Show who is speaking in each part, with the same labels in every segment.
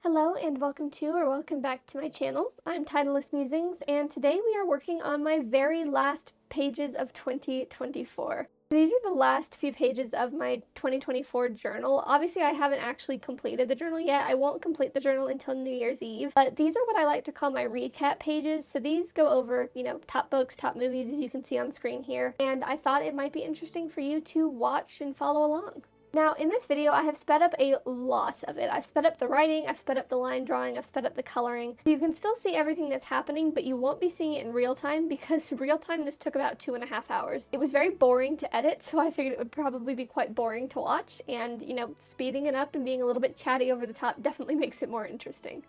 Speaker 1: Hello and welcome back to my channel. I'm TitlelessMusings, and today we are working on my very last pages of 2024. These are the last few pages of my 2024 journal. Obviously, I haven't actually completed the journal yet. I won't complete the journal until New Year's Eve, but these are what I like to call my recap pages. So these go over, top books, top movies, as you can see on screen here, and I thought it might be interesting for you to watch and follow along. Now, in this video, I have sped up a lot of it. I've sped up the writing, I've sped up the line drawing, I've sped up the coloring. You can still see everything that's happening, but you won't be seeing it in real time because real time this took about 2.5 hours. It was very boring to edit, so I figured it would probably be quite boring to watch, and, speeding it up and being a little bit chatty over the top definitely makes it more interesting.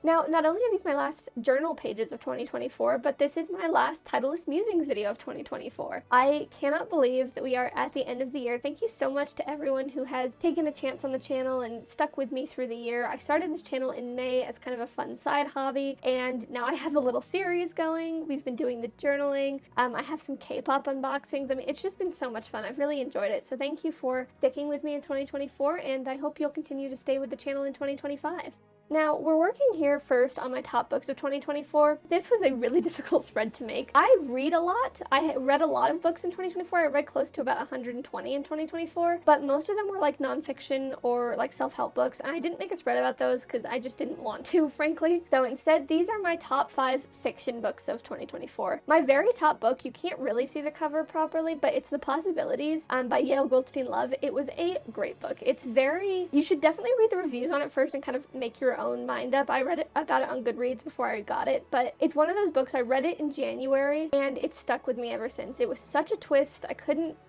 Speaker 1: Now, not only are these my last journal pages of 2024, but this is my last Titleless Musings video of 2024. I cannot believe that we are at the end of the year. Thank you so much to everyone who has taken a chance on the channel and stuck with me through the year. I started this channel in May as kind of a fun side hobby, and now I have a little series going. We've been doing the journaling. I have some K-pop unboxings. I mean, it's just been so much fun. I've really enjoyed it. So thank you for sticking with me in 2024, and I hope you'll continue to stay with the channel in 2025. Now, we're working here first on my top books of 2024. This was a really difficult spread to make. I read a lot. I read a lot of books in 2024. I read close to about 120 in 2024, but most of them were like nonfiction or like self-help books, and I didn't make a spread about those because I just didn't want to, frankly. So instead, these are my top 5 fiction books of 2024. My very top book, you can't really see the cover properly, but it's The Possibilities by Yale Goldstein Love. It was a great book. You should definitely read the reviews on it first and kind of make your own mind up. I read about it on Goodreads before I got it, but it's one of those books. I read it in January and it's stuck with me ever since. It was such a twist.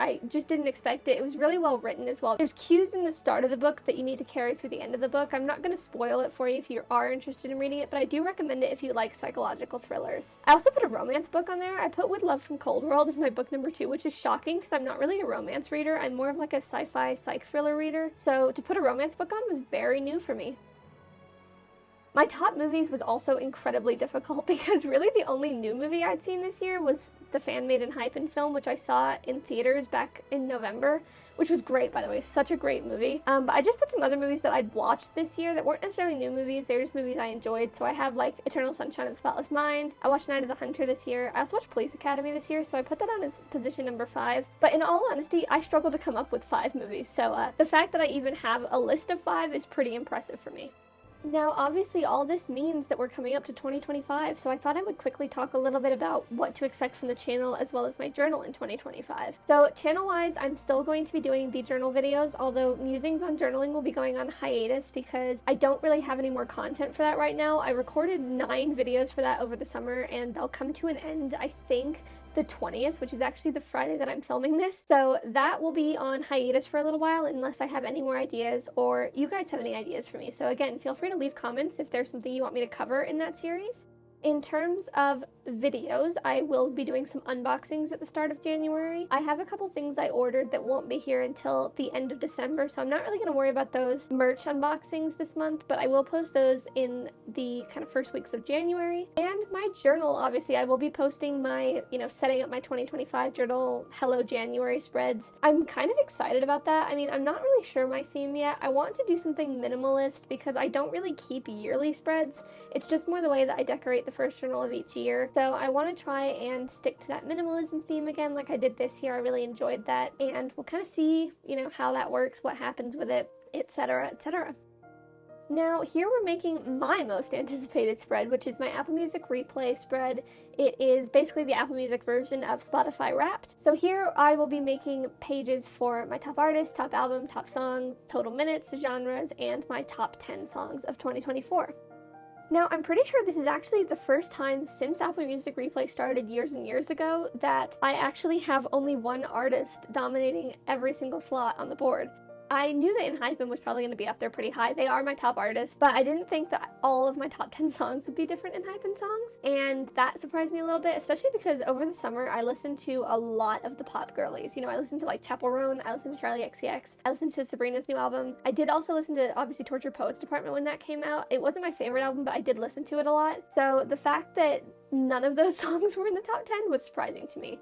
Speaker 1: I just didn't expect it. It was really well written as well. There's cues in the start of the book that you need to carry through the end of the book. I'm not going to spoil it for you if you are interested in reading it, but I do recommend it if you like psychological thrillers. I also put a romance book on there. I put With Love from Cold World as my book number 2, which is shocking because I'm not really a romance reader. I'm more of like a sci-fi psych thriller reader. So to put a romance book on was very new for me. My top movies was also incredibly difficult because really the only new movie I'd seen this year was the fan-made and hype-in film, which I saw in theaters back in November, which was great, by the way. Such a great movie. But I just put some other movies that I'd watched this year that weren't necessarily new movies. They're just movies I enjoyed. So I have like Eternal Sunshine of the Spotless Mind. I watched Night of the Hunter this year. I also watched Police Academy this year, so I put that on as position number 5. But in all honesty, I struggled to come up with 5 movies. So the fact that I even have a list of 5 is pretty impressive for me. Now, obviously, all this means that we're coming up to 2025, so I thought I would quickly talk a little bit about what to expect from the channel as well as my journal in 2025. So, channel-wise, I'm still going to be doing the journal videos, although musings on journaling will be going on hiatus because I don't really have any more content for that right now. I recorded 9 videos for that over the summer, and they'll come to an end, I think, the 20th, which is actually the Friday that I'm filming this. So that will be on hiatus for a little while unless I have any more ideas or you guys have any ideas for me. So again, feel free to leave comments if there's something you want me to cover in that series. In terms of videos, I will be doing some unboxings at the start of January. I have a couple things I ordered that won't be here until the end of December, so I'm not really going to worry about those merch unboxings this month, but I will post those in the kind of first weeks of January. And my journal, obviously, I will be posting my, setting up my 2025 journal Hello January spreads. I'm kind of excited about that. I mean, I'm not really sure my theme yet. I want to do something minimalist because I don't really keep yearly spreads. It's just more the way that I decorate the first journal of each year. So I want to try and stick to that minimalism theme again like I did this year. I really enjoyed that, and we'll kind of see, how that works, what happens with it, etc., etc. Now, here we're making my most anticipated spread, which is my Apple Music Replay spread. It is basically the Apple Music version of Spotify Wrapped. So here I will be making pages for my top artist, top album, top song, total minutes, genres, and my top 10 songs of 2024. Now, I'm pretty sure this is actually the first time since Apple Music Replay started years and years ago that I actually have only one artist dominating every single slot on the board. I knew that Enhypen was probably going to be up there pretty high. They are my top artists, but I didn't think that all of my top 10 songs would be different Enhypen songs, and that surprised me a little bit, especially because over the summer I listened to a lot of the pop girlies. I listened to like Chappell Roan, I listened to Charlie XCX, I listened to Sabrina's new album. I did also listen to, obviously, Torture Poets Department when that came out. It wasn't my favorite album, but I did listen to it a lot. So the fact that none of those songs were in the top 10 was surprising to me.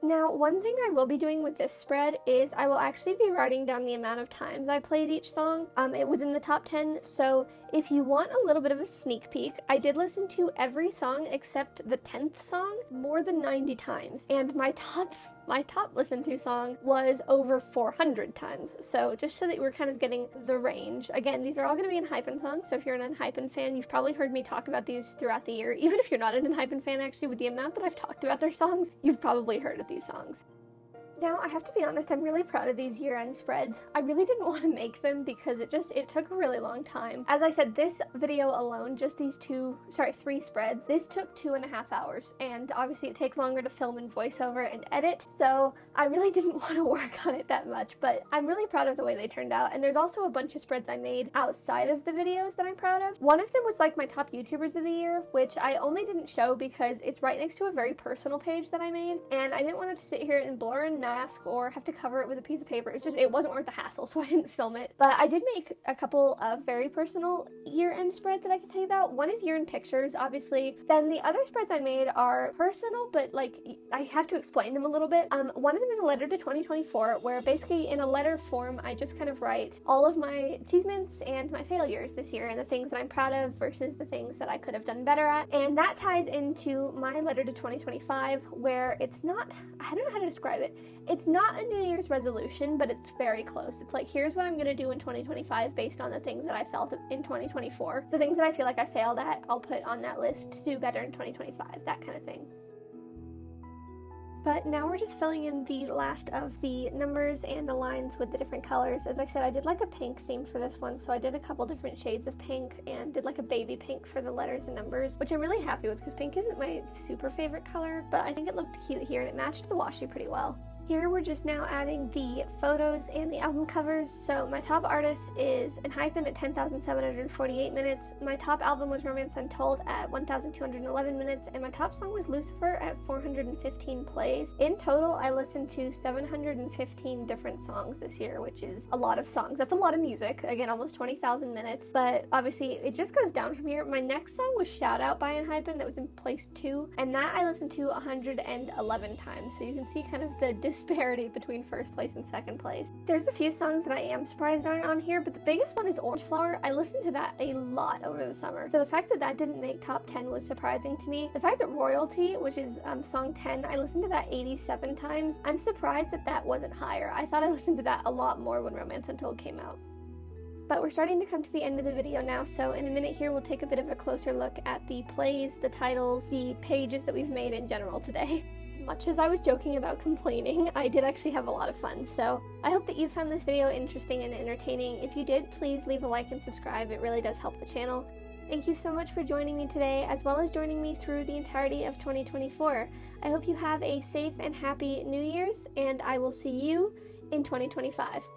Speaker 1: Now, one thing I will be doing with this spread is I will actually be writing down the amount of times I played each song within the top 10, so if you want a little bit of a sneak peek, I did listen to every song except the 10th song more than 90 times, and my top listened to song was over 400 times, so just so that we're kind of getting the range. Again, these are all going to be Enhypen songs, so if you're an Enhypen fan, you've probably heard me talk about these throughout the year. Even if you're not an Enhypen fan, actually, with the amount that I've talked about their songs, you've probably heard of these songs. Now, I have to be honest, I'm really proud of these year-end spreads. I really didn't want to make them because it took a really long time. As I said, this video alone, just these 3 spreads, this took 2.5 hours, and obviously it takes longer to film and voiceover and edit, so I really didn't want to work on it that much, but I'm really proud of the way they turned out. And there's also a bunch of spreads I made outside of the videos that I'm proud of. One of them was like my top YouTubers of the year, which I only didn't show because it's right next to a very personal page that I made, and I didn't want it to sit here and blur and mask or have to cover it with a piece of paper. It wasn't worth the hassle, so I didn't film it. But I did make a couple of very personal year-end spreads that I can tell you about. One is year-end pictures, obviously. Then the other spreads I made are personal, but like I have to explain them a little bit. One of them is a letter to 2024, where basically in a letter form, I just kind of write all of my achievements and my failures this year and the things that I'm proud of versus the things that I could have done better at. And that ties into my letter to 2025, where it's not, I don't know how to describe it. It's not a New Year's resolution, but it's very close. It's like, here's what I'm going to do in 2025 based on the things that I felt in 2024. The things that I feel like I failed at, I'll put on that list to do better in 2025, that kind of thing. But now we're just filling in the last of the numbers and the lines with the different colors. As I said, I did like a pink theme for this one, so I did a couple different shades of pink and did like a baby pink for the letters and numbers, which I'm really happy with because pink isn't my super favorite color, but I think it looked cute here and it matched the washi pretty well. Here we're just now adding the photos and the album covers. So my top artist is Enhypen at 10,748 minutes. My top album was Romance Untold at 1,211 minutes, and my top song was Lucifer at 415 plays. In total, I listened to 715 different songs this year, which is a lot of songs. That's a lot of music. Again, almost 20,000 minutes, but obviously it just goes down from here. My next song was Shout Out by Enhypen, that was in place 2, and that I listened to 111 times. So you can see kind of the disparity between first place and second place. There's a few songs that I am surprised aren't on here, but the biggest one is Orange Flower. I listened to that a lot over the summer, so the fact that that didn't make top 10 was surprising to me. The fact that Royalty, which is song 10, I listened to that 87 times. I'm surprised that that wasn't higher. I thought I listened to that a lot more when Romance Untold came out. But we're starting to come to the end of the video now, so in a minute here we'll take a bit of a closer look at the plays, the titles, the pages that we've made in general today. Much as I was joking about complaining, I did actually have a lot of fun, so I hope that you found this video interesting and entertaining. If you did, please leave a like and subscribe. It really does help the channel. Thank you so much for joining me today, as well as joining me through the entirety of 2024. I hope you have a safe and happy New Year's, and I will see you in 2025.